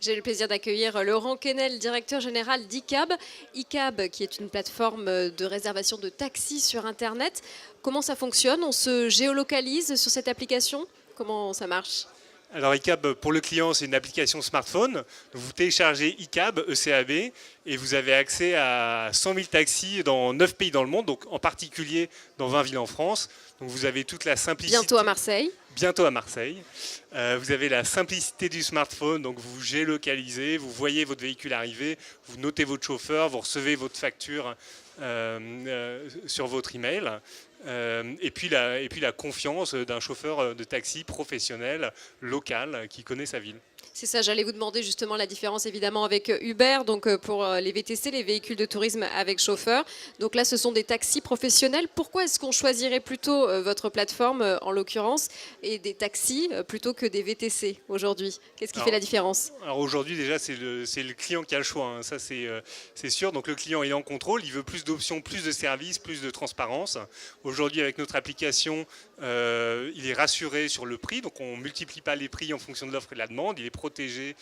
J'ai le plaisir d'accueillir Laurent Quesnel, directeur général d'ICAB. ICAB, qui est une plateforme de réservation de taxis sur Internet. Comment ça fonctionne? On se géolocalise sur cette application? Comment ça marche? Alors ICAB, pour le client, c'est une application smartphone. Vous téléchargez ICAB, ECAB, et vous avez accès à 100 000 taxis dans 9 pays dans le monde, donc en particulier dans 20 villes en France. Donc vous avez toute la simplicité. Bientôt à Marseille. Bientôt à Marseille. Vous avez la simplicité du smartphone, donc vous géolocalisez, vous voyez votre véhicule arriver, vous notez votre chauffeur, vous recevez votre facture sur votre email. Et puis la confiance d'un chauffeur de taxi professionnel, local, qui connaît sa ville. C'est ça, j'allais vous demander justement la différence évidemment avec Uber, donc pour les VTC, les véhicules de tourisme avec chauffeur. Donc là, ce sont des taxis professionnels. Pourquoi est-ce qu'on choisirait plutôt votre plateforme, en l'occurrence, et des taxis plutôt que des VTC aujourd'hui? Qu'est-ce qui fait la différence? Alors aujourd'hui, déjà, c'est le client qui a le choix, hein. Ça, c'est sûr. Donc le client est en contrôle, il veut plus d'options, plus de services, plus de transparence. Aujourd'hui, avec notre application, il est rassuré sur le prix. Donc on ne multiplie pas les prix en fonction de l'offre et de la demande. Il est protégé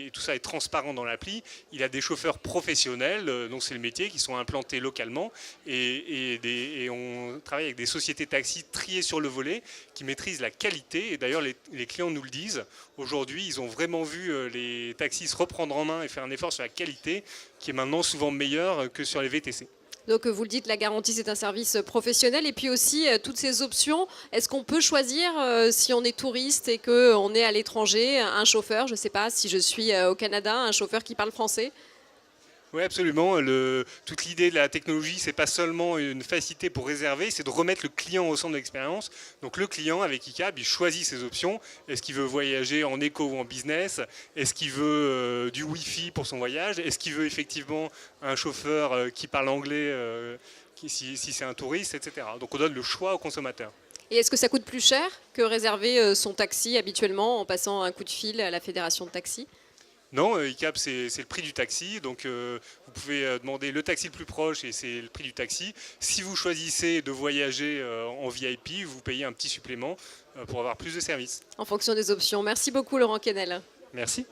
et tout ça est transparent dans l'appli. Il a des chauffeurs professionnels, donc c'est le métier, qui sont implantés localement et on travaille avec des sociétés taxis triées sur le volet qui maîtrisent la qualité. Et d'ailleurs, les clients nous le disent. Aujourd'hui, ils ont vraiment vu les taxis se reprendre en main et faire un effort sur la qualité qui est maintenant souvent meilleure que sur les VTC. Donc vous le dites, la garantie c'est un service professionnel et puis aussi toutes ces options, est-ce qu'on peut choisir si on est touriste et qu'on est à l'étranger, un chauffeur, je ne sais pas, si je suis au Canada, un chauffeur qui parle français? Oui, absolument. Toute l'idée de la technologie, c'est pas seulement une facilité pour réserver, c'est de remettre le client au centre de l'expérience. Donc le client, avec ICAB, il choisit ses options. Est-ce qu'il veut voyager en éco ou en business? Est-ce qu'il veut du Wi-Fi pour son voyage? Est-ce qu'il veut effectivement un chauffeur qui parle anglais si c'est un touriste, etc. Donc on donne le choix au consommateur. Et est-ce que ça coûte plus cher que réserver son taxi habituellement en passant un coup de fil à la fédération de taxi? Non, ICAB, c'est le prix du taxi. Donc, vous pouvez demander le taxi le plus proche et c'est le prix du taxi. Si vous choisissez de voyager en VIP, vous payez un petit supplément pour avoir plus de services. En fonction des options. Merci beaucoup, Laurent Quesnel. Merci.